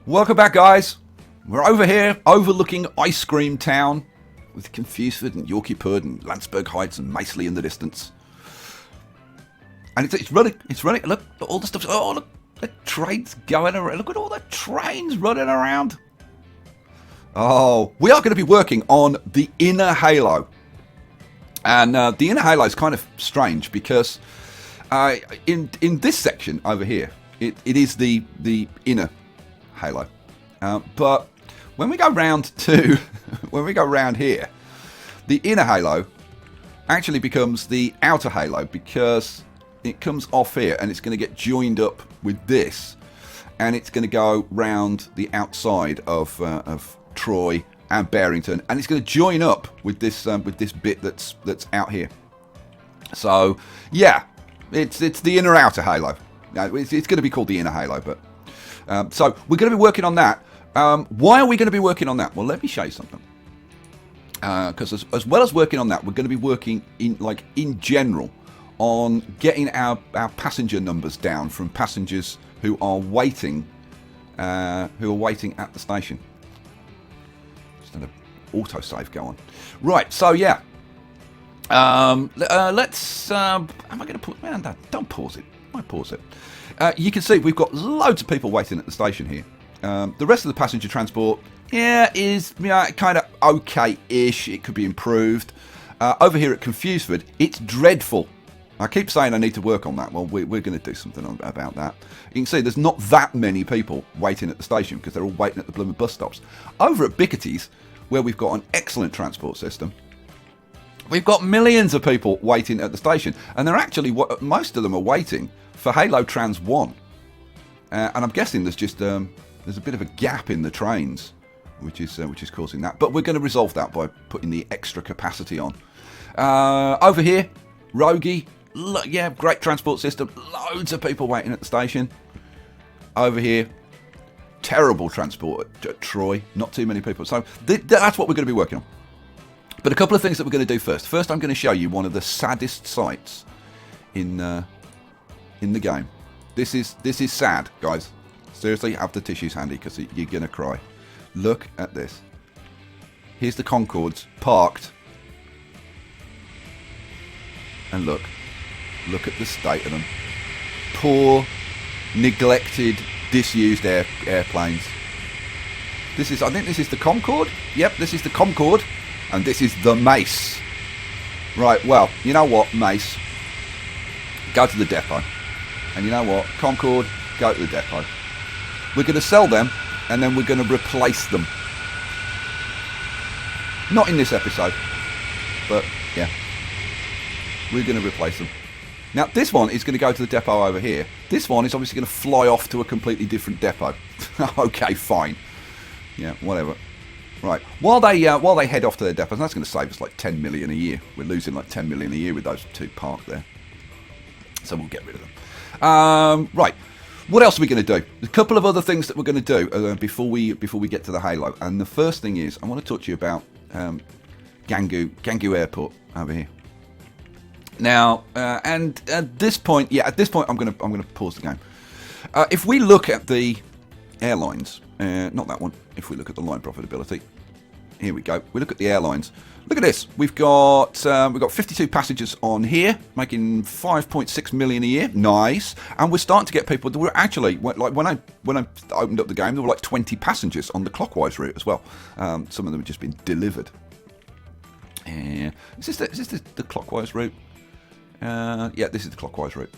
Welcome back, guys. We're over here overlooking Ice Cream Town with Confuseford and Yorkie Pud and Landsberg Heights and Maceley in the distance. And it's running. Look, all the stuff. Oh, look, the trains going around. Look at all the trains running around. Oh, we are going to be working on the inner halo. And the inner halo is kind of strange because in this section over here, it is the inner halo. But when we go round here, the inner halo actually becomes the outer halo because it comes off here and it's going to get joined up with this, and it's going to go round the outside of Troy and Barrington, and it's going to join up with this bit that's out here. So yeah, it's the inner outer halo. Now, it's going to be called the inner halo, but so we're going to be working on that. Why are we going to be working on that? Well, let me show you something. Because as well as working on that, we're going to be working in general on getting our passenger numbers down from passengers who are waiting at the station. Just let an autosave go on. Right. So yeah. Let's. Am I going to put? Man, don't pause it. I pause it. You can see we've got loads of people waiting at the station here. The rest of the passenger transport, is kind of okay-ish. It could be improved. Over here at Confuseford, it's dreadful. I keep saying I need to work on that. Well, we're going to do something about that. You can see there's not that many people waiting at the station because they're all waiting at the blooming bus stops. Over at Bickerty's, where we've got an excellent transport system, we've got millions of people waiting at the station, and they're actually most of them are waiting for Halo Trams 1. And I'm guessing there's a bit of a gap in the trains, which is causing that. But we're going to resolve that by putting the extra capacity on. Over here, Rogie, great transport system. Loads of people waiting at the station. Over here, terrible transport at Troy. Not too many people. So that's what we're going to be working on. But a couple of things that we're going to do first. First, I'm going to show you one of the saddest sights in the game. This is sad, guys. Seriously, have the tissues handy because you're going to cry. Look at this. Here's the Concords parked. And look at the state of them. Poor, neglected, disused airplanes. I think this is the Concorde. Yep, this is the Concorde. And this is the Mace. Right, well, you know what, Mace? Go to the depot. And you know what, Concorde, go to the depot. We're going to sell them, and then we're going to replace them. Not in this episode, but yeah. We're going to replace them. Now, this one is going to go to the depot over here. This one is obviously going to fly off to a completely different depot. Okay, fine. Yeah, whatever. Right. While they head off to their depots, that's going to save us like 10 million a year. We're losing like 10 million a year with those two parked there. So we'll get rid of them. Right. What else are we going to do? There's a couple of other things that we're going to do before we get to the Halo. And the first thing is, I want to talk to you about Gangu Airport over here. Now, and at this point, I'm going to pause the game. If we look at the airlines, not that one. If we look at the line profitability, here we go. We look at the airlines. Look at this. We've got 52 passengers on here, making 5.6 million a year. Nice. And we're starting to get people that were actually, like when I opened up the game, there were like 20 passengers on the clockwise route as well. Some of them have just been delivered. Is this the clockwise route? Yeah, this is the clockwise route.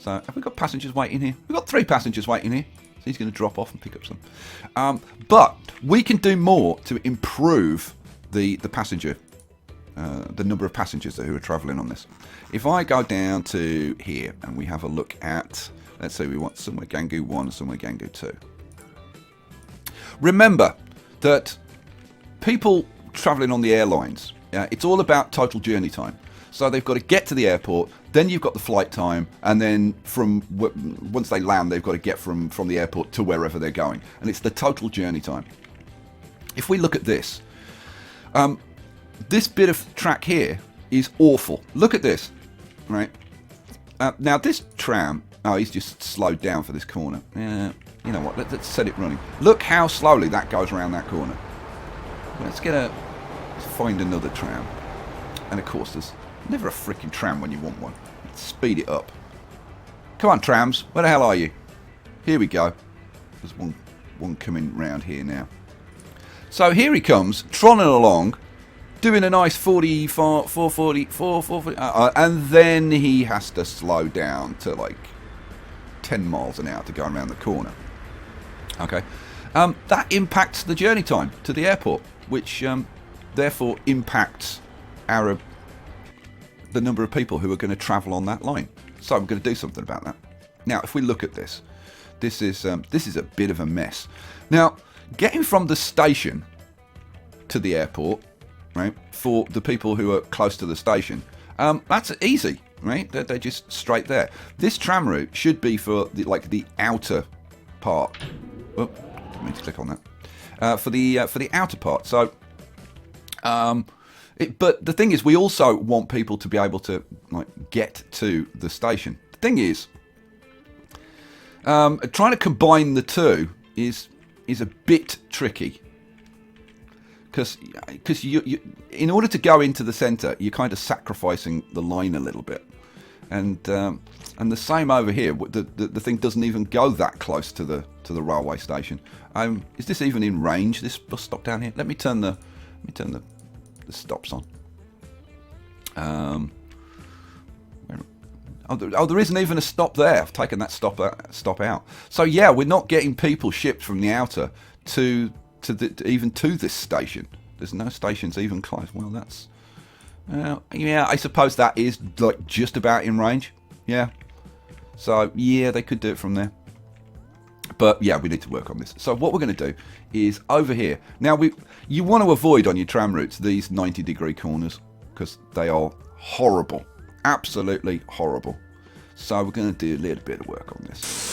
So have we got passengers waiting here? We've got 3 passengers waiting here. So he's going to drop off and pick up some. But we can do more to improve the passenger, the number of passengers who are travelling on this. If I go down to here and we have a look at, let's say we want somewhere Gangu 1 and somewhere Gangu 2. Remember that people travelling on the airlines, it's all about total journey time. So they've got to get to the airport, then you've got the flight time, and then once they land, they've got to get from the airport to wherever they're going. And it's the total journey time. If we look at this, this bit of track here is awful. Look at this, right? Now this tram, oh, he's just slowed down for this corner. Yeah, you know what? Let's set it running. Look how slowly that goes around that corner. Let's find another tram. And of course, there's never a freaking tram when you want one. Let's speed it up. Come on, trams. Where the hell are you? Here we go. There's one coming round here now. So here he comes, trotting along, doing a nice 440, and then he has to slow down to like 10 miles an hour to go around the corner. Okay, that impacts the journey time to the airport, which therefore impacts the number of people who are going to travel on that line. So I'm going to do something about that. Now, if we look at this, this is a bit of a mess. Now, getting from the station to the airport, right, for the people who are close to the station, that's easy, right? They're just straight there. This tram route should be for the outer part. Oh, didn't mean to click on that. For the outer part. So, but the thing is, we also want people to be able to get to the station. The thing is, trying to combine the two is a bit tricky, because you in order to go into the centre, you're kind of sacrificing the line a little bit, and the same over here. The thing doesn't even go that close to the railway station. Is this even in range? This bus stop down here. Let me turn the stops on. There isn't even a stop there. I've taken that stop out. So yeah, we're not getting people shipped from the outer even to this station. There's no stations even close. Well, that's yeah. I suppose that is like just about in range. Yeah. So yeah, they could do it from there. But yeah, we need to work on this. So what we're going to do is over here. Now you want to avoid on your tram routes these 90-degree corners, because they are horrible. Absolutely horrible. So we're going to do a little bit of work on this.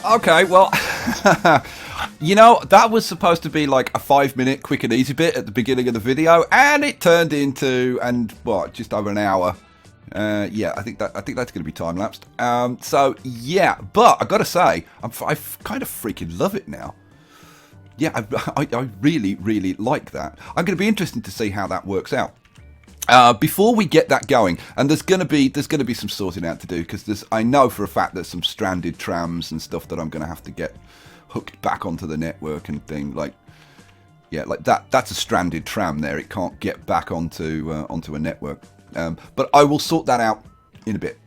Okay, well, you know, that was supposed to be like a 5-minute quick and easy bit at the beginning of the video, and it turned into, and what, just over an hour. Yeah, I think that's going to be time lapsed. So yeah, but I got to say, I kind of freaking love it now. Yeah, I really, really like that. I'm going to be interested to see how that works out. Before we get that going, and there's going to be some sorting out to do, because I know for a fact there's some stranded trams and stuff that I'm going to have to get hooked back onto the network and thing. Like, yeah, like that's a stranded tram there. It can't get back onto a network. But I will sort that out in a bit.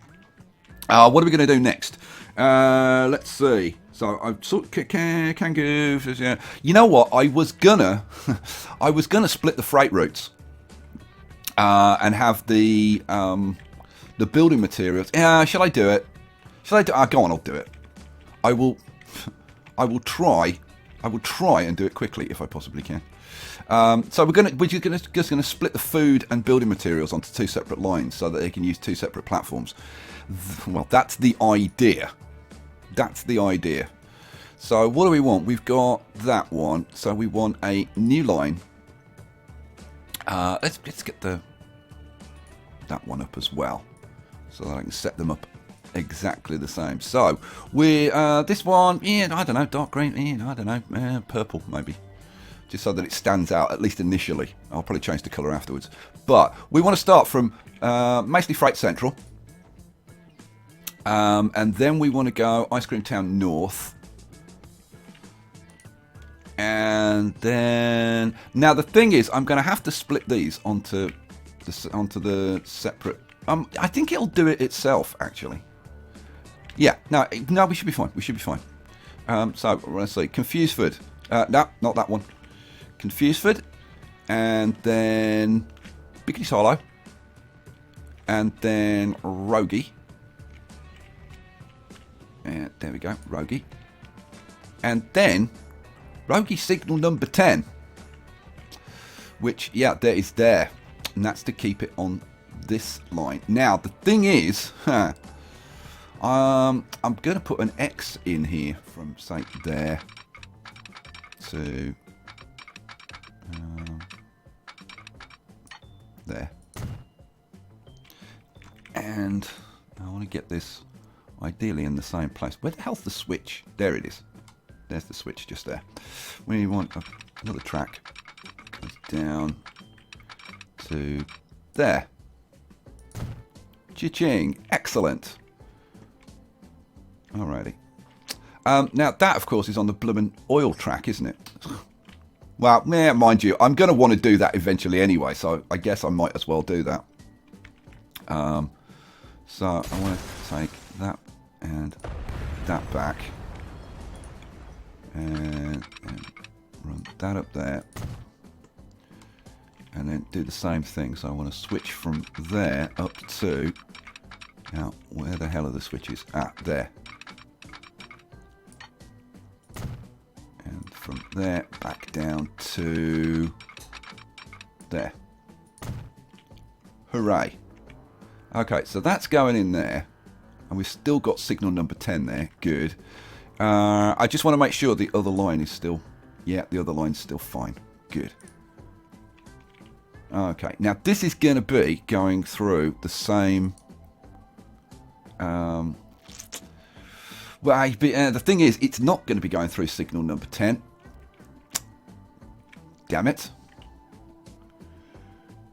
What are we going to do next? Let's see. So I've sort can go. Yeah. You know what? I was gonna split the freight routes. And have the building materials. Shall I do it? Shall I do? Go on, I'll do it. I will try and do it quickly if I possibly can. So we're just gonna split the food and building materials onto 2 separate lines so that they can use 2 separate platforms. Well, that's the idea. That's the idea. So what do we want? We've got that one. So we want a new line. Let's get that one up as well, so that I can set them up exactly the same. So we this one, yeah, I don't know, dark green, yeah, I don't know, purple maybe, just so that it stands out at least initially. I'll probably change the colour afterwards. But we want to start from mostly Freight Central, and then we want to go Ice Cream Town North. And then now the thing is, I'm going to have to split these onto the separate. I think it'll do it itself actually. Yeah, no, we should be fine. We should be fine. So let's see, Confusedford. No, not that one. Confusedford, and then Biggity Silo, and then Rogie. And there we go, Rogie, and then Rogie signal number 10, which, yeah, there is there, and that's to keep it on this line. Now the thing is, I'm going to put an X in here from, say, there to there, and I want to get this ideally in the same place. Where the hell's the switch? There it is. There's the switch just there. We want another track. Goes down to there. Cha-ching. Excellent. Alrighty. Now that, of course, is on the bloomin' oil track, isn't it? Well, yeah, mind you, I'm going to want to do that eventually anyway, so I guess I might as well do that. So I want to take that and that back. And run that up there, and then do the same thing. So I want to switch from there up to, now where the hell are the switches? There, and from there back down to there. Hooray. Okay, so that's going in there, and we've still got signal number 10 there. Good. I just want to make sure the other line is still... Yeah, the other line's still fine. Good. Okay, now this is going to be going through the same... Well, the thing is, it's not going to be going through signal number 10. Damn it.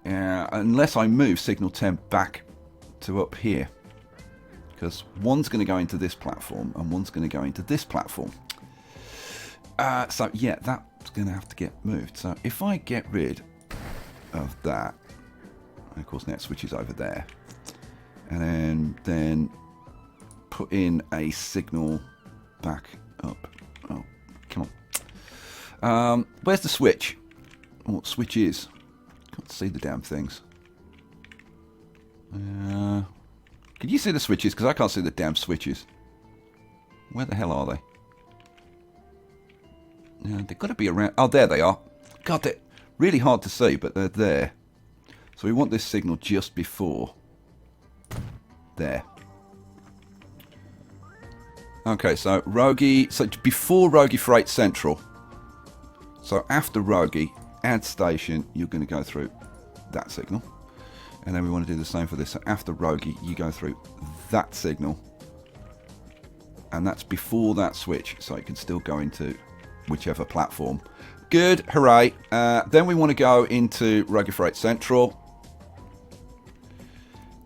Unless I move signal 10 back to up here. Because one's going to go into this platform and one's going to go into this platform. So yeah, that's going to have to get moved. So if I get rid of that, and of course net switch is over there, and then put in a signal back up. Oh, come on. Where's the switch? What switch is? Can't see the damn things. Can you see the switches? Because I can't see the damn switches. Where the hell are they? They've got to be around. Oh, there they are. God, they're really hard to see, but they're there. So we want this signal just before. There. Okay, so Rogie, so before Rogie Freight Central, so after Rogie, add station, you're going to go through that signal. And then we want to do the same for this. So after Rogie, you go through that signal. And that's before that switch, so it can still go into whichever platform. Good, hooray. Then we want to go into Rogie Freight Central.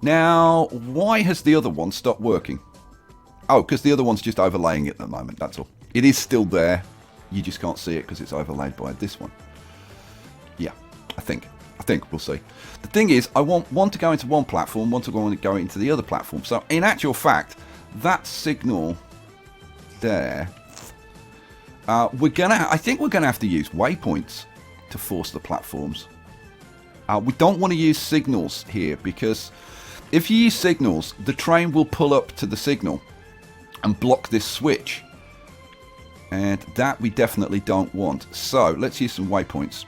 Now, why has the other one stopped working? Oh, because the other one's just overlaying it at the moment, that's all. It is still there. You just can't see it because it's overlaid by this one. Yeah, I think we'll see. The thing is, I want one to go into one platform, one to go into the other platform. So, in actual fact, that signal there, I think we're gonna have to use waypoints to force the platforms. We don't want to use signals here because if you use signals, the train will pull up to the signal and block this switch, and that we definitely don't want. So let's use some waypoints.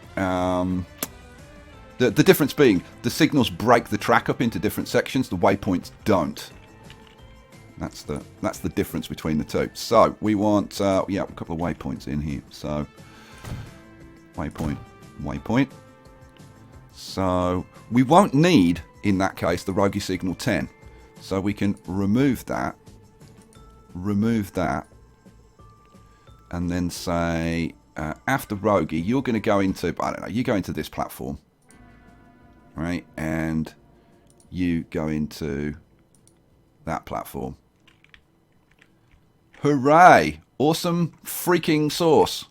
The difference being the signals break the track up into different sections, the waypoints don't. That's the difference between the two. So we want a couple of waypoints in here. So waypoint. So we won't need, in that case, the Rogie signal 10. So we can remove that, and then say after Rogie, you're going to go into, I don't know, you go into this platform, right? And you go into that platform. Hooray! Awesome freaking sauce.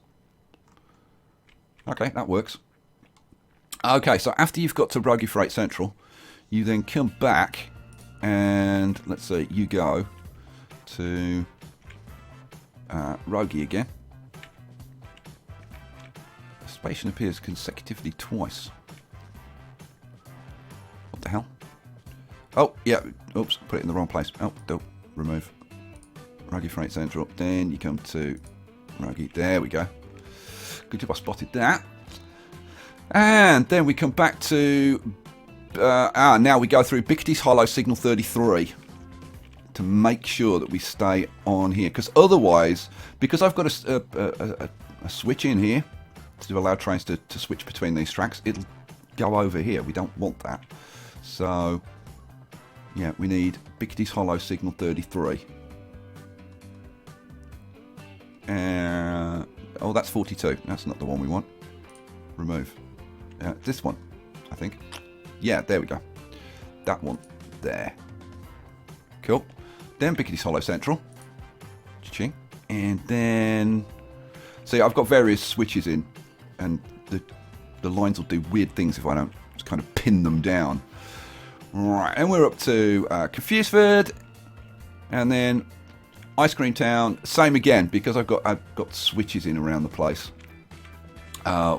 Okay, that works. Okay, so after you've got to Rogie Freight Central, you then come back and, let's see, you go to Rogie again. The station appears consecutively twice. What the hell? Oh, yeah, oops, put it in the wrong place. Oh, don't, remove. Rogie Freight Central, then you come to Rogie, there we go. Good job I spotted that. And then we come back to, now we go through Bickety's Hollow Signal 33 to make sure that we stay on here. Because otherwise, because I've got a switch in here to allow trains to switch between these tracks, it'll go over here. We don't want that. So, yeah, we need Bickety's Hollow Signal 33. Oh, that's 42. That's not the one we want. Remove. This one, I think. Yeah, there we go. That one there. Cool. Then Bickety's Hollow Central. Cha-ching. And then... See, I've got various switches in. And the lines will do weird things if I don't just kind of pin them down. Right, and we're up to Confuseford. And then... Ice Cream Town, same again, because I've got switches in around the place.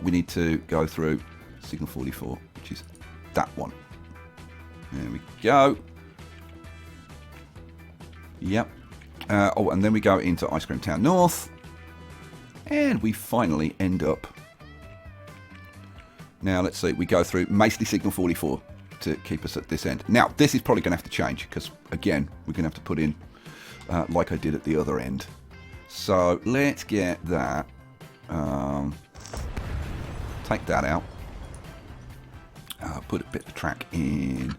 We need to go through Signal 44, which is that one. There we go. Yep. Oh, and then we go into Ice Cream Town North. And we finally end up... Now, let's see, we go through Maceley Signal 44 to keep us at this end. Now, this is probably going to have to change, because, again, we're going to have to put in... like I did at the other end. So let's get that. Take that out. Put a bit of track in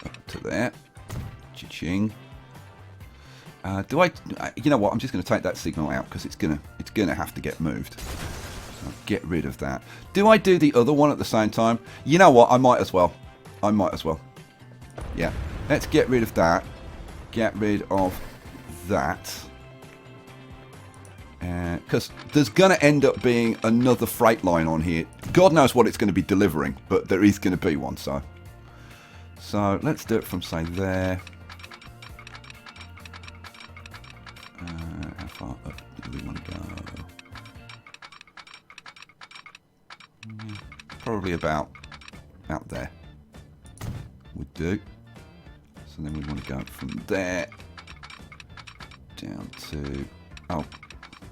up to there. Cha-ching. You know what? I'm just going to take that signal out because it's gonna have to get moved. So get rid of that. Do I do the other one at the same time? You know what? I might as well. Yeah. Let's get rid of that. Get rid of that, because there's going to end up being another freight line on here. God knows what it's going to be delivering, but there is going to be one. So let's do it from, say, there. How far up do we want to go? Probably about there would do. So then we want to go from there down to... Oh,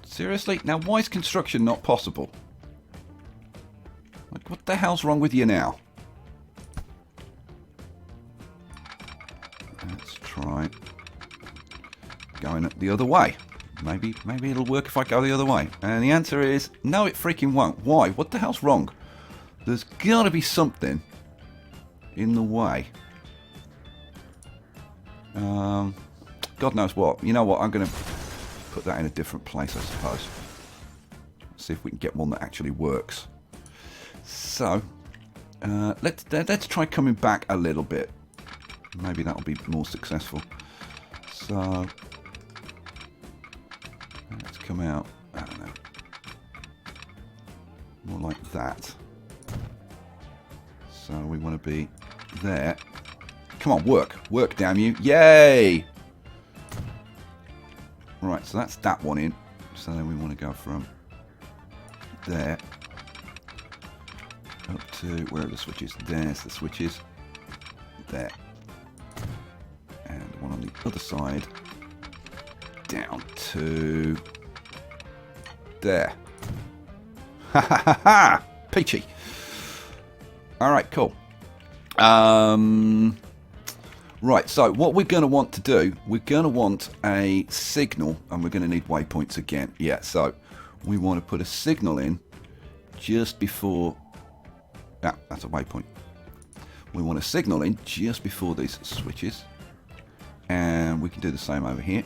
seriously? Now, why is construction not possible? Like, what the hell's wrong with you now? Let's try going the other way. Maybe it'll work if I go the other way. And the answer is, no, it freaking won't. Why? What the hell's wrong? There's got to be something in the way. God knows what. You know what? I'm going to put that in a different place, I suppose. See if we can get one that actually works. So, let's try coming back a little bit. Maybe that'll be more successful. So, let's come out, I don't know, more like that. So we want to be there. Come on, work, damn you. Yay! Right, so that's that one in. So then we want to go from there up to, where are the switches? There's the switches. There. And one on the other side. Down to there. Ha ha ha ha! Peachy. Alright, cool. Right, so what we're going to want to do, we're going to want a signal, and we're going to need waypoints again. Yeah, so we want to put a signal in just before... Ah, that's a waypoint. We want a signal in just before these switches. And we can do the same over here.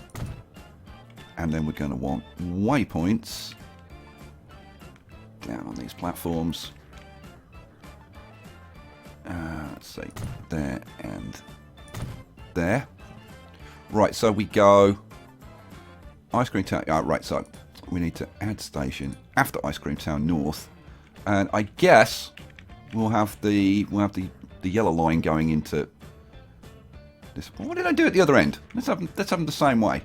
And then we're going to want waypoints down on these platforms. Let's see, there and there. Right, so we go Ice Cream Town. Right, so we need to add station after Ice Cream Town North, and I guess we'll have the yellow line going into this. What did I do at the other end? Let's have them the same way.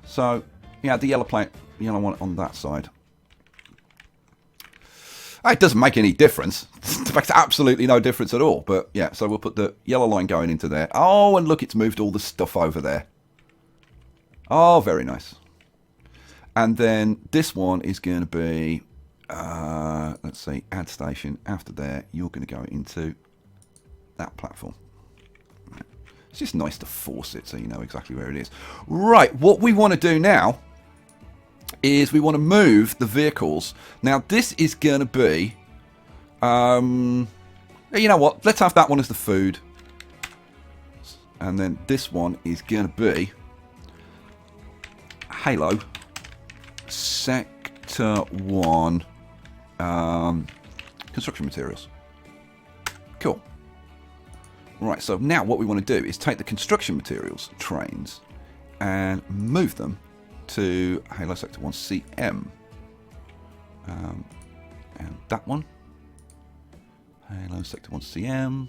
So yeah, the yellow one on that side. It doesn't make any difference. It makes absolutely no difference at all. But yeah, so we'll put the yellow line going into there. Oh, and look, it's moved all the stuff over there. Oh, very nice. And then this one is going to be, let's see, add station. After there, you're going to go into that platform. It's just nice to force it so you know exactly where it is. Right, what we want to do now is we want to move the vehicles. Now this is going to be, you know what, let's have that one as the food. And then this one is going to be Halo Sector 1 construction materials. Cool. Right, so now what we want to do is take the construction materials trains and move them to Halo Sector 1 CM. And that one. Halo Sector 1 CM.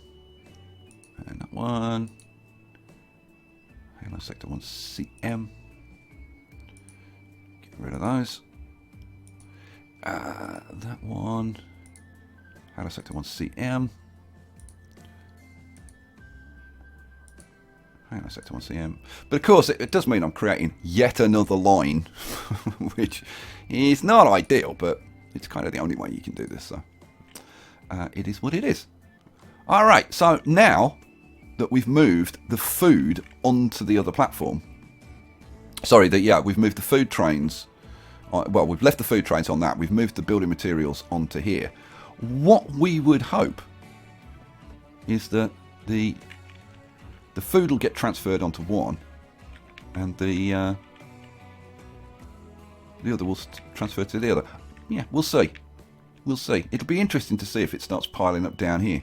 And that one. Halo Sector 1 CM. Get rid of those. That one. Halo Sector 1 CM. Hang on a second, 1cm. But of course, it does mean I'm creating yet another line, which is not ideal, but it's kind of the only way you can do this. So it is what it is. All right, so now that we've moved the food onto the other platform, we've moved the food trains. Well, we've left the food trains on that. We've moved the building materials onto here. What we would hope is that the food will get transferred onto one, and the other will transfer to the other. Yeah, we'll see. We'll see. It'll be interesting to see if it starts piling up down here.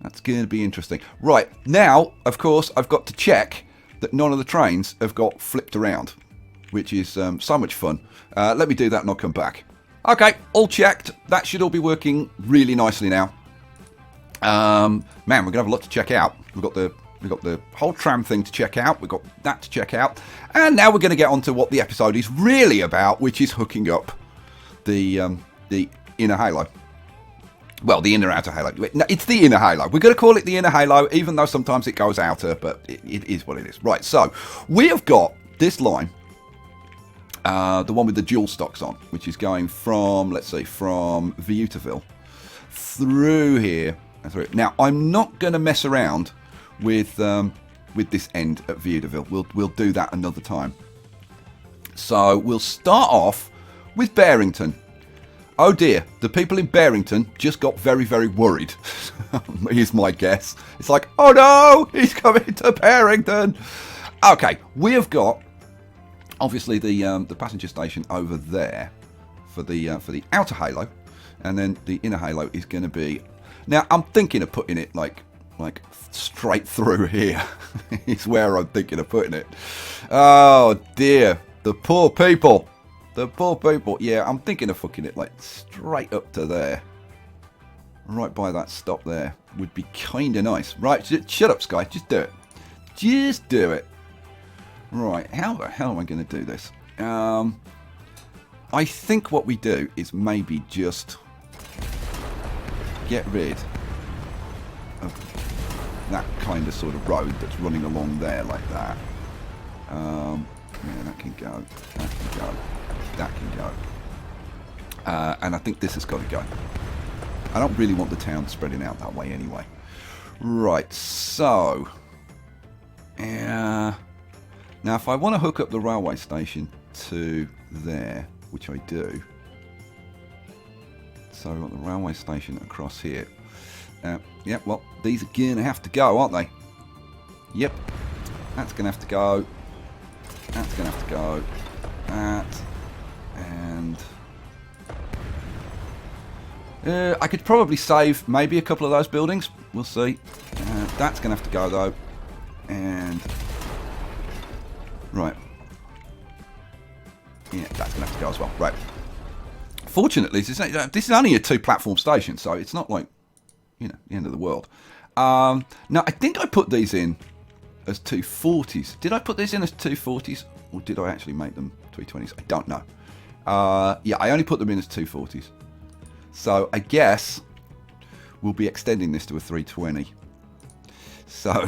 That's going to be interesting. Right, now, of course, I've got to check that none of the trains have got flipped around, which is so much fun. Let me do that and I'll come back. Okay, all checked. That should all be working really nicely now. Man, we're going to have a lot to check out. We've got the whole tram thing to check out. We've got that to check out. And now we're going to get on to what the episode is really about, which is hooking up the inner halo. Well, the inner outer halo. No, it's the inner halo. We're going to call it the inner halo, even though sometimes it goes outer, but it is what it is. Right, so we have got this line, the one with the dual stocks on, which is going from, let's see, from Viutaville through here. Now, I'm not going to mess around with with this end at Viewderville. We'll do that another time. So we'll start off with Barrington. Oh dear, the people in Barrington just got very, very worried. Here's my guess. It's like, oh no, he's coming to Barrington. Okay, we have got obviously the passenger station over there for the outer halo, and then the inner halo is going to be. Now I'm thinking of putting it like straight through here. Is where I'm thinking of putting it. Oh dear, the poor people. The poor people. Yeah, I'm thinking of fucking it like straight up to there. Right by that stop there. Would be kind of nice. Right, shut up, Skye. Just do it. Just do it. Right, how the hell am I going to do this? I think what we do is maybe just get rid of that kind of sort of road that's running along there like that. Yeah, that can go. That can go. That can go. And I think this has got to go. I don't really want the town spreading out that way anyway. Right, so... now, if I want to hook up the railway station to there, which I do... So, we want the railway station across here. Yeah, well, these are going to have to go, aren't they? Yep. That's going to have to go. That's going to have to go. That... And I could probably save maybe a couple of those buildings. We'll see. That's going to have to go though. And right. Yeah, that's going to have to go as well. Right. Fortunately, this is only a 2-platform station, so it's not like, you know, the end of the world. Now, I think I put these in as 240s. Did I put these in as 240s? Or did I actually make them 320s? I don't know. Yeah, I only put them in as 240s. So I guess we'll be extending this to a 320. So,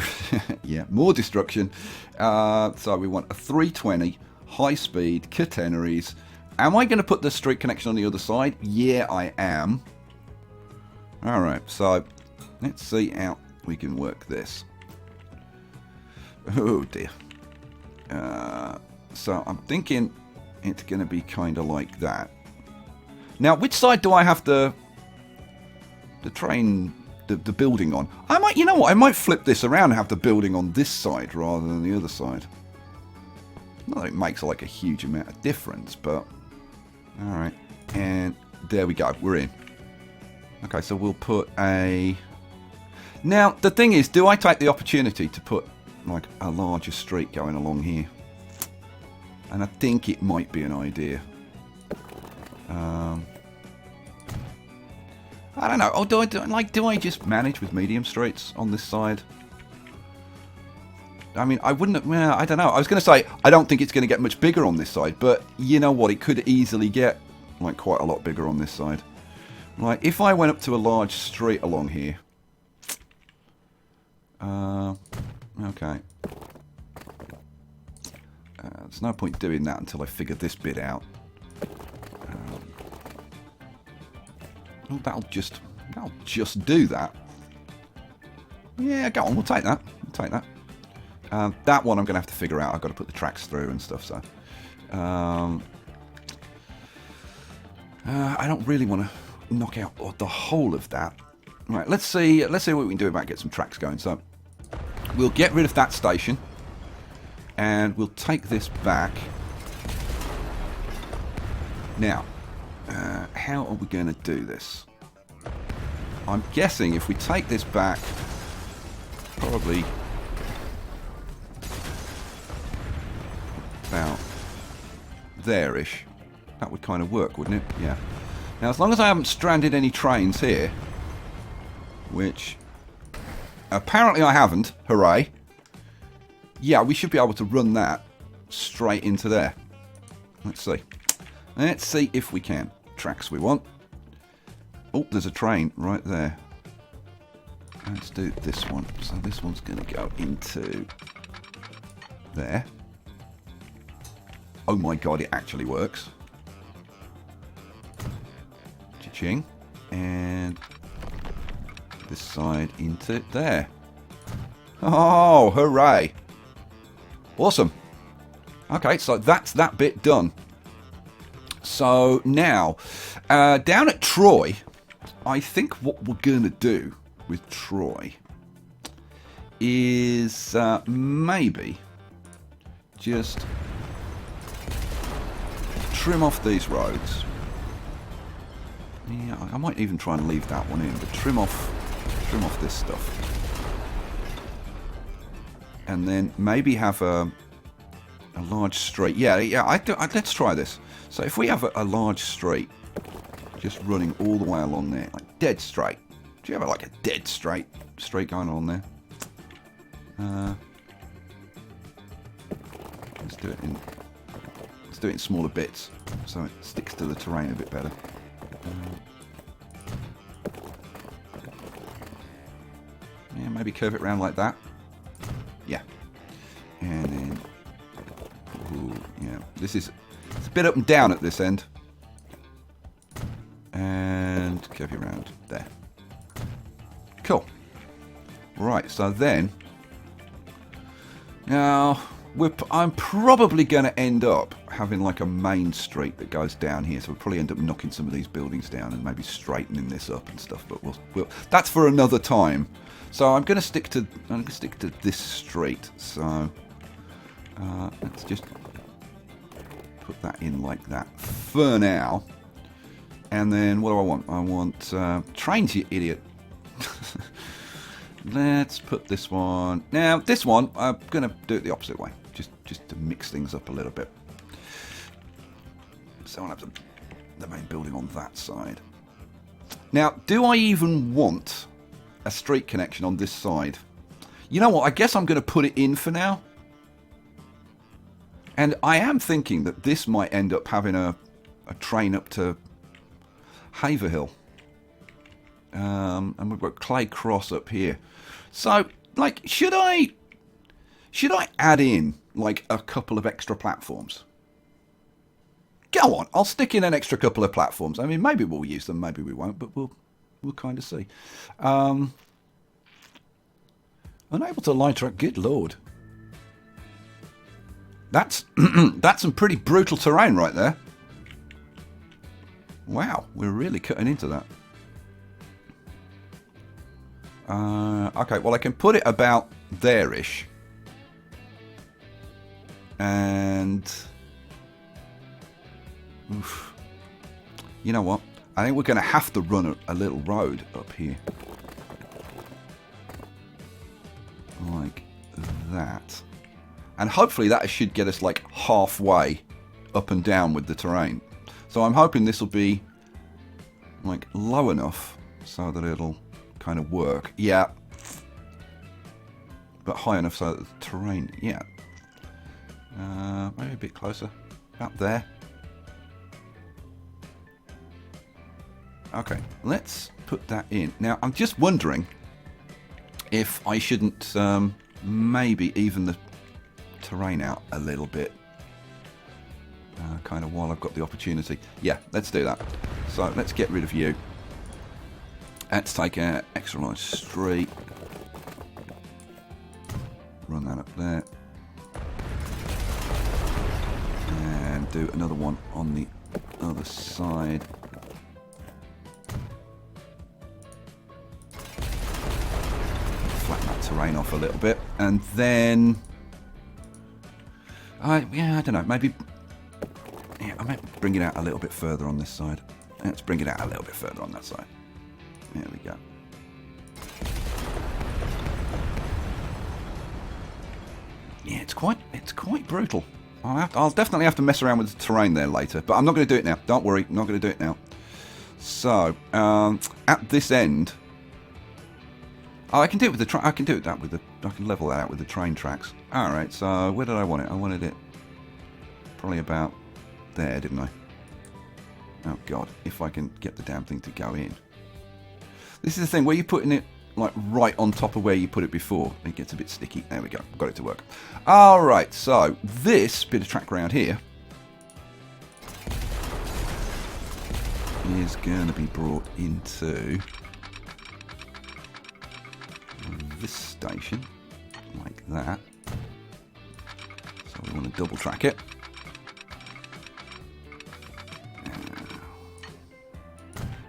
yeah, more destruction. So we want a 320, high speed, catenaries. Am I going to put the street connection on the other side? Yeah, I am. Alright, so let's see how we can work this. Oh dear. So I'm thinking it's going to be kind of like that. Now, which side do I have the train, the building on? I might, you know what? I might flip this around and have the building on this side rather than the other side. Not that it makes like a huge amount of difference, but all right. And there we go. We're in. Okay, so we'll put a. Now the thing is, do I take the opportunity to put like a larger street going along here? And I think it might be an idea. I don't know. Oh, do I just manage with medium streets on this side? I mean, I wouldn't. Well, I don't know. I was going to say I don't think it's going to get much bigger on this side, but you know what? It could easily get like quite a lot bigger on this side. Like if I went up to a large street along here. Okay. There's no point doing that until I figure this bit out. Oh, that'll just do that. Yeah, go on. We'll take that. We'll take that. That one I'm going to have to figure out. I've got to put the tracks through and stuff. So, I don't really want to knock out the whole of that. Right. Let's see. Let's see what we can do about get some tracks going. So, we'll get rid of that station. And we'll take this back. Now, how are we going to do this? I'm guessing if we take this back, probably about there-ish, that would kind of work, wouldn't it? Yeah. Now, as long as I haven't stranded any trains here, which apparently I haven't, hooray. Yeah, we should be able to run that straight into there. Let's see. Let's see if we can. Tracks we want. Oh, there's a train right there. Let's do this one. So this one's going to go into there. Oh my god, it actually works. Cha-ching. And this side into there. Oh, hooray. Awesome. Okay, so that's that bit done. So now, down at Troy, I think what we're going to do with Troy is maybe just trim off these roads. Yeah, I might even try and leave that one in, but trim off this stuff. And then maybe have a large street. Yeah, let's try this. So if we have a large street just running all the way along there, like dead straight. Do you have like a dead straight street going on there? Let's do it in smaller bits so it sticks to the terrain a bit better. Yeah, maybe curve it around like that. Yeah. And then, ooh, yeah, it's a bit up and down at this end. And curve it around there. Cool. Right, so then, now, I'm probably going to end up having like a main street that goes down here, so we'll probably end up knocking some of these buildings down and maybe straightening this up and stuff, but we'll that's for another time. So I'm going to stick to this street. So let's just put that in like that for now. And then what do I want? I want trains, you idiot. Let's put this one. Now this one I'm going to do it the opposite way, just to mix things up a little bit. So I'll have the main building on that side. Now, do I even want a street connection on this side? You know what? I guess I'm going to put it in for now. And I am thinking that this might end up having a train up to Haverhill. And we've got Clay Cross up here. So, like, should I add in, like, a couple of extra platforms? Go on, I'll stick in an extra couple of platforms. I mean, maybe we'll use them, maybe we won't, but we'll kind of see. Unable to light track. Good lord, that's that's some pretty brutal terrain right there. Wow, we're really cutting into that. Okay, well I can put it about there-ish, and oof. You know what? I think we're going to have to run a little road up here. Like that. And hopefully that should get us like halfway up and down with the terrain. So I'm hoping this will be like low enough so that it'll kind of work. Yeah. But high enough so that the terrain, yeah. Maybe a bit closer. About there. Okay, let's put that in. Now, I'm just wondering if I shouldn't maybe even the terrain out a little bit. Kind of while I've got the opportunity. Yeah, let's do that. So, let's get rid of you. Let's take an extra large street. Run that up there. And do another one on the other side. Flatten that terrain off a little bit. And then... yeah, I don't know. Maybe... Yeah, I might bring it out a little bit further on this side. Let's bring it out a little bit further on that side. There we go. Yeah, it's quite brutal. I'll definitely have to mess around with the terrain there later, but I'm not going to do it now. Don't worry, I'm not going to do it now. So at this end, I can do it with the I can level that out with the train tracks. All right. So where did I want it? I wanted it probably about there, didn't I? Oh God, if I can get the damn thing to go in. This is the thing where you're putting it like right on top of where you put it before. It gets a bit sticky. There we go. Got it to work. All right. So this bit of track around here is going to be brought into this station like that. we want to double track it.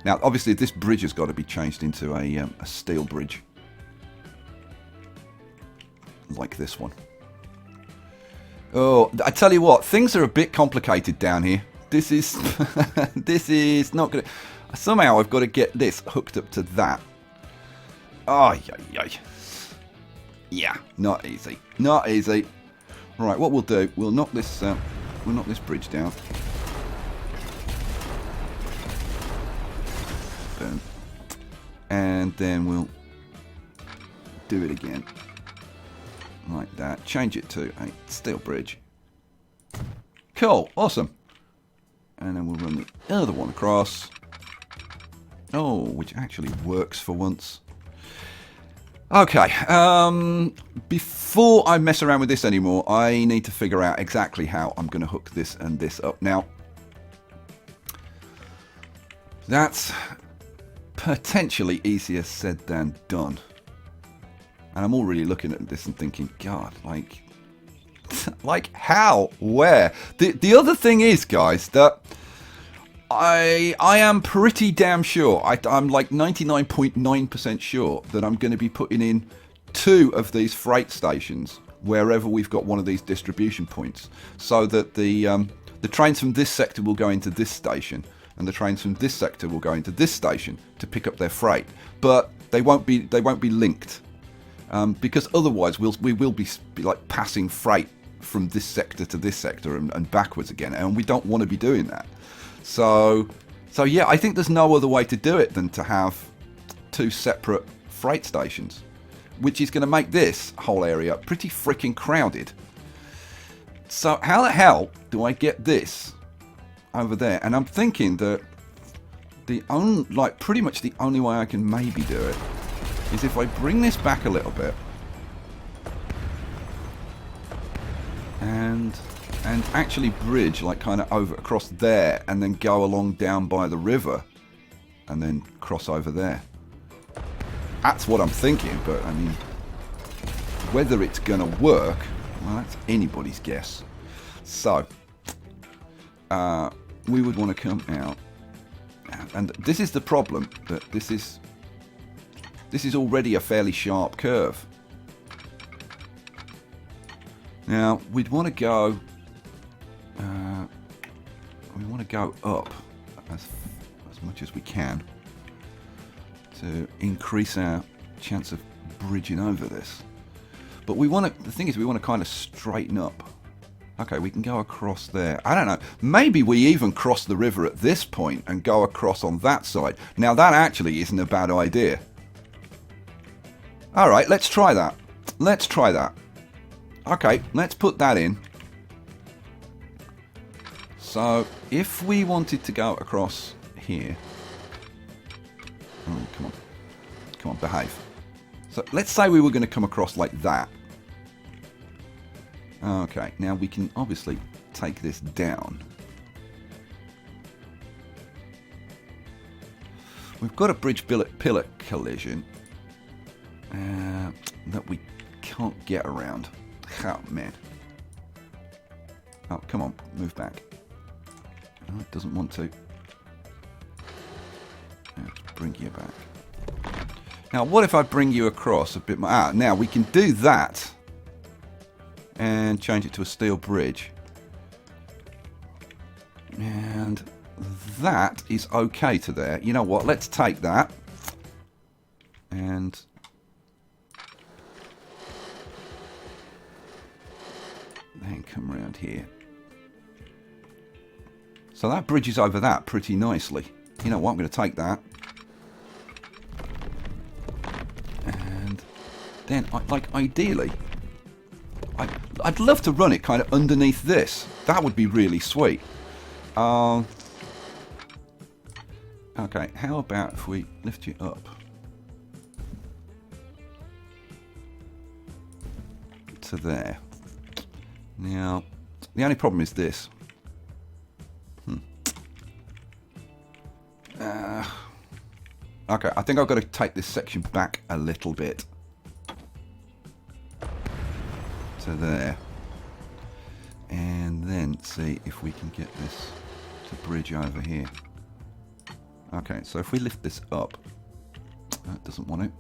Now, obviously, this bridge has got to be changed into a steel bridge. Like this one. Oh, I tell you what, things are a bit complicated down here. This is... this is not going to... Somehow I've got to get this hooked up to that. Ay, ay, ay. Yeah, not easy. Not easy. Right, what we'll do, we'll knock this bridge down. Boom. And then we'll do it again. Like that. Change it to a steel bridge. Cool, awesome. And then we'll run the other one across. Oh, which actually works for once. Okay, before I mess around with this anymore, I need to figure out exactly how I'm going to hook this and this up. Now, that's potentially easier said than done. And I'm already looking at this and thinking, God, like, like how, where? The other thing is, guys, that I am pretty damn sure, I'm like 99.9% sure that I'm going to be putting in 2 of these freight stations wherever we've got one of these distribution points, so that the trains from this sector will go into this station and the trains from this sector will go into this station to pick up their freight, but they won't be linked, because otherwise we will be like passing freight from this sector to this sector and backwards again, and we don't want to be doing that. So yeah, I think there's no other way to do it than to have 2 separate freight stations, which is going to make this whole area pretty freaking crowded. So how the hell do I get this over there? And I'm thinking that pretty much the only way I can maybe do it is if I bring this back a little bit and actually bridge like kind of over across there and then go along down by the river and then cross over there. That's what I'm thinking, but I mean, whether it's gonna work, well, that's anybody's guess. So we would want to come out, and this is the problem, that this is already a fairly sharp curve. Now we'd want to go up as much as we can to increase our chance of bridging over this. But the thing is, we want to kind of straighten up. Okay, we can go across there. I don't know. Maybe we even cross the river at this point and go across on that side. Now that actually isn't a bad idea. All right, let's try that. Let's try that. Okay, let's put that in. So, if we wanted to go across here... Oh, come on. Come on, behave. So, let's say we were going to come across like that. Okay, now we can obviously take this down. We've got a bridge pillar collision that we can't get around. Oh, man. Oh, come on, move back. Oh, it doesn't want to. Let's bring you back. Now, what if I bring you across a bit more? Ah, now we can do that and change it to a steel bridge. And that is okay to there. You know what? Let's take that and then come around here. So that bridges over that pretty nicely. You know what? I'm going to take that. And then, like, ideally, I'd love to run it kind of underneath this. That would be really sweet. Okay, how about if we lift you up to there? Now, the only problem is this. Okay, I think I've got to take this section back a little bit. To there. Let's see if we can get this to bridge over here. Okay, so if we lift this up, that doesn't want it.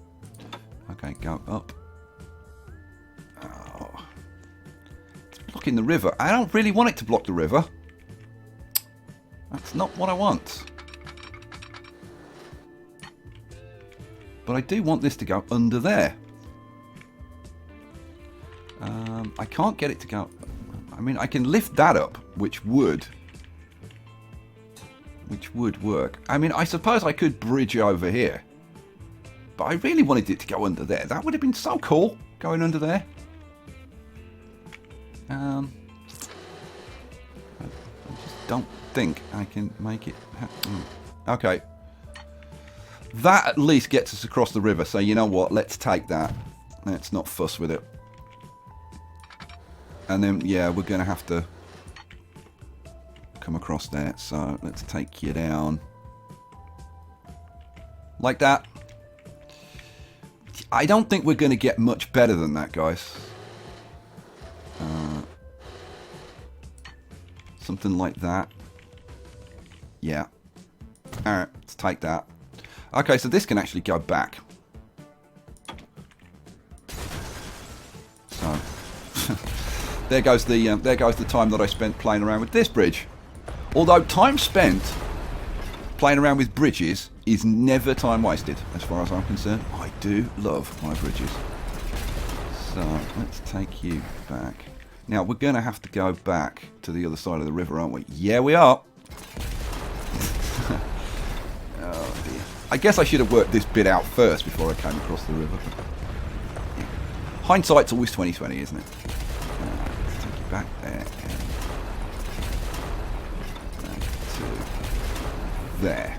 Okay, go up. Oh, it's blocking the river. I don't really want it to block the river. That's not what I want. But I do want this to go under there. I can't get it to go. I mean, I can lift that up, which would work. I mean, I suppose I could bridge over here. But I really wanted it to go under there. That would have been so cool, going under there. I just don't think I can make it happen. Okay. That at least gets us across the river. So you know what? Let's take that. Let's not fuss with it. And then, yeah, we're going to have to come across there. So let's take you down. Like that. I don't think we're going to get much better than that, guys. Something like that. Yeah. Alright, let's take that. Okay, so this can actually go back. So, there goes the time that I spent playing around with this bridge. Although time spent playing around with bridges is never time wasted, as far as I'm concerned. I do love my bridges. So, let's take you back. Now, we're going to have to go back to the other side of the river, aren't we? Yeah, we are. Oh, dear. I guess I should have worked this bit out first before I came across the river. Yeah. Hindsight's always 20/20, isn't it? Let's take you back there and back to there.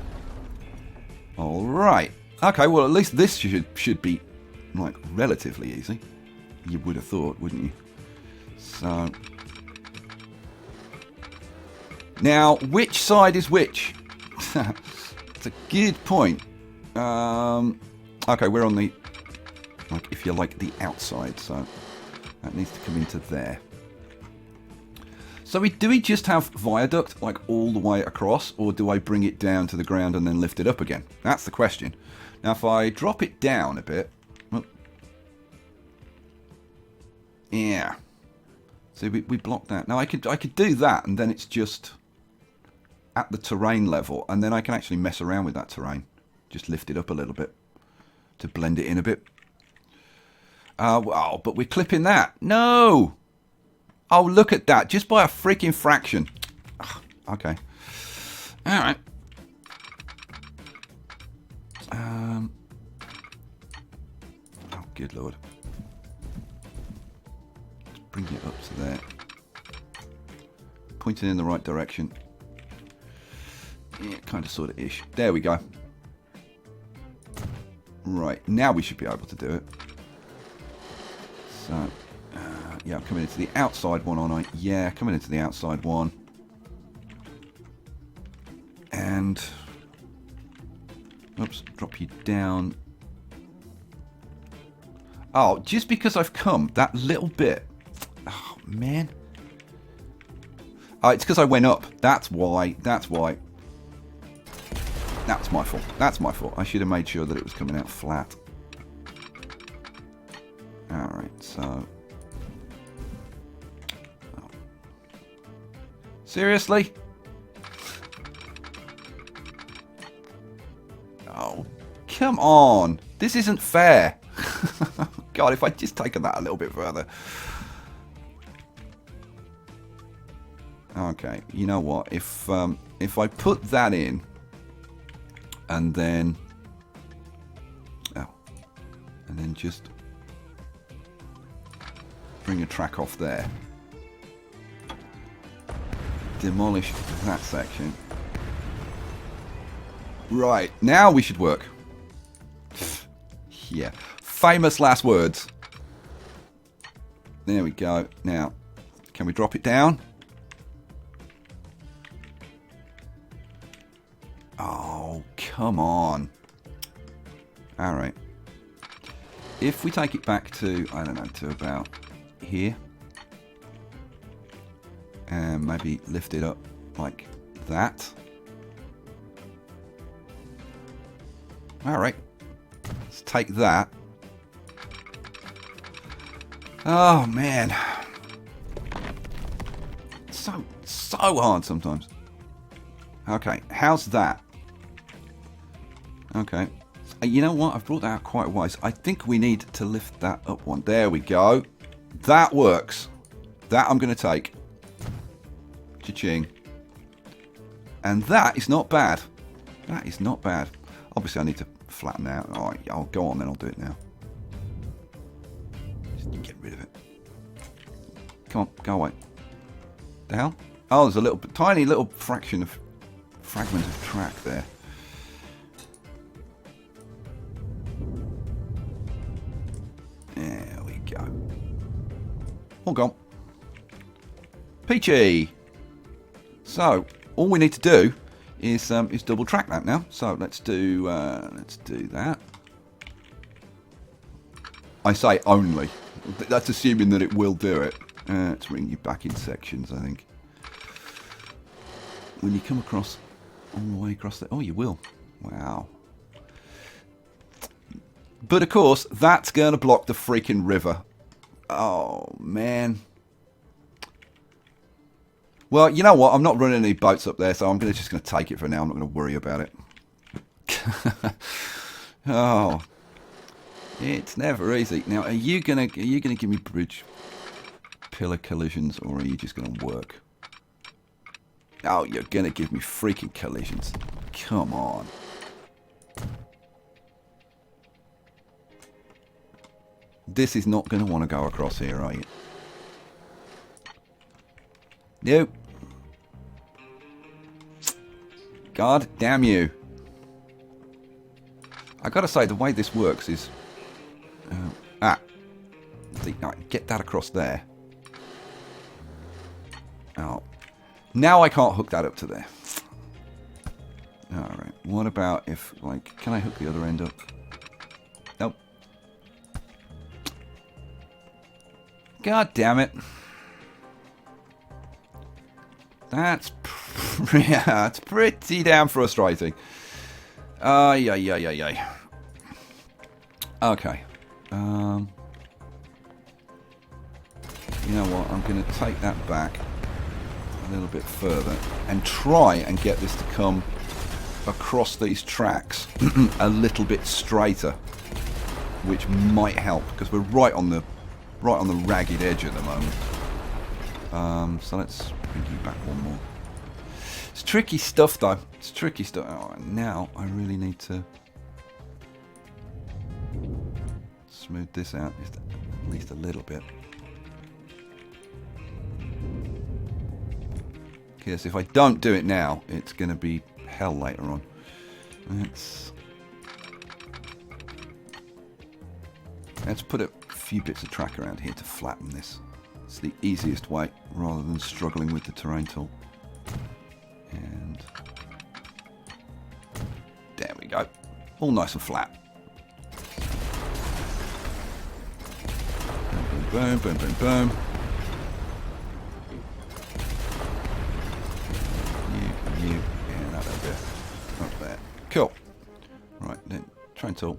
All right. Okay. Well, at least this should be like relatively easy. You would have thought, wouldn't you? So now, which side is which? It's a good point. Okay, we're on the, like, if you like, the outside, so that needs to come into there. So do we just have viaduct, like, all the way across, or do I bring it down to the ground and then lift it up again? That's the question. Now, if I drop it down a bit, yeah. So we blocked that. Now I could do that, and then it's just at the terrain level, and then I can actually mess around with that terrain. Just lift it up a little bit to blend it in a bit. Well, but we're clipping that. No! Oh, look at that. Just by a freaking fraction. Okay. All right. Oh, good Lord. Bring it up to there. Pointing in the right direction. Yeah, kind of, sort of ish. There we go. Right, now we should be able to do it. So, yeah, I'm coming into the outside one, aren't I? Yeah, coming into the outside one. And, oops, drop you down. Oh, just because I've come that little bit. Oh, man. Oh, it's because I went up. That's why. That's why. That's my fault. That's my fault. I should have made sure that it was coming out flat. Alright, so. Oh. Seriously? Oh, come on. This isn't fair. God, if I'd just taken that a little bit further. Okay, you know what? If I put that in, and then just bring a track off there, demolish that section. Right, now we should work. Yeah, famous last words. There we go. Now, can we drop it down? Oh, come on. Alright. If we take it back to, I don't know, to about here. and maybe lift it up like that. Alright. Let's take that. Oh, man. So hard sometimes. Okay, how's that? Okay. You know what? I've brought that out quite wise. I think we need to lift that up one. There we go. That works. That I'm going to take. Cha-ching. And that is not bad. That is not bad. Obviously, I need to flatten out. All right, I'll go on then. I'll do it now. Just get rid of it. Come on, go away. The hell? Oh, there's a little, tiny little fragment of track there. There we go. All gone. Peachy. So all we need to do is double track that now. So let's do that. I say only. That's assuming that it will do it. Let's bring you back in sections, I think. When you come across all the way across there, oh, you will. Wow. But of course, that's going to block the freaking river. Oh, man. Well, you know what? I'm not running any boats up there, so I'm just going to take it for now. I'm not going to worry about it. Oh, it's never easy. Now, are you gonna give me bridge pillar collisions, or are you just going to work? Oh, you're going to give me freaking collisions. Come on. This is not going to want to go across here, are you? Nope. God damn you. I gotta say, the way this works is... get that across there. Oh. Now I can't hook that up to there. Alright, what about if, like, can I hook the other end up? Nope. God damn it. That's pretty damn frustrating. Yeah. Okay. You know what? I'm going to take that back a little bit further and try and get this to come across these tracks a little bit straighter, which might help because we're right on the ragged edge at the moment. So let's bring you back one more. It's tricky stuff, though. It's tricky stuff. Oh, now I really need to smooth this out just at least a little bit. Because if I don't do it now, it's going to be hell later on. Let's put a few bits of track around here to flatten this. It's the easiest way, rather than struggling with the terrain tool. And there we go. All nice and flat. Boom, boom, boom, boom, boom. You. Yeah, that'll do. Up there. Cool. Right, then, terrain tool.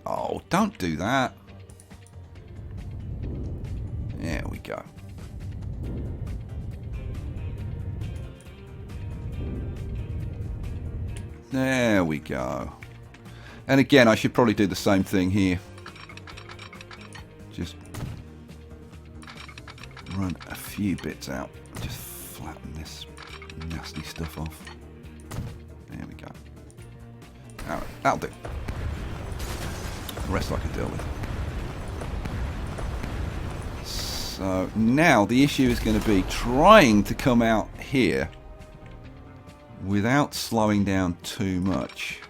Oh, don't do that. There we go. There we go. And again, I should probably do the same thing here. Just run a few bits out. Just flatten this nasty stuff off. There we go. Alright, that'll do. The rest I can deal with. So now the issue is going to be trying to come out here without slowing down too much.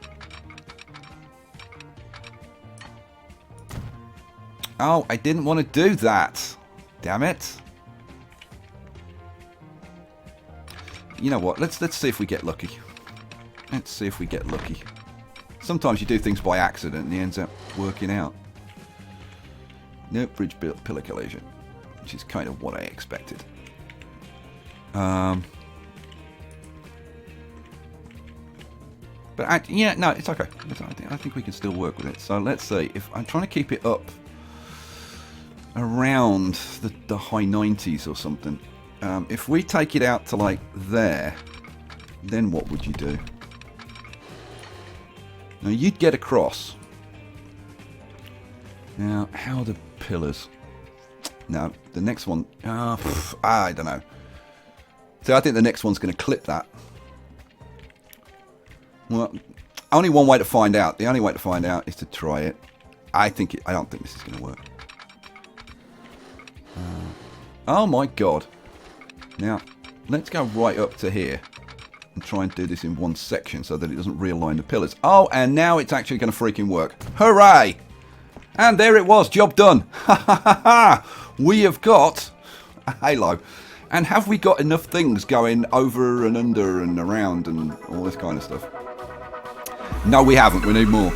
Oh, I didn't want to do that. Damn it. You know what? Let's see if we get lucky. Let's see if we get lucky. Sometimes you do things by accident and it ends up working out. Nope, bridge pillar collision, which is kind of what I expected. But yeah, no, it's okay. I think we can still work with it. So let's see. If I'm trying to keep it up around the high 90s or something. If we take it out to like there, then what would you do? Now you'd get across. Now, how are the pillars? Now, the next one, I don't know. So I think the next one's going to clip that. Well, only one way to find out. The only way to find out is to try it. I don't think this is going to work. Oh my god. Now, let's go right up to here and try and do this in one section so that it doesn't realign the pillars. Oh, and now it's actually going to freaking work. Hooray! And there it was, job done. Ha ha ha ha! We have got a halo. And have we got enough things going over and under and around and all this kind of stuff? No, we haven't. We need more.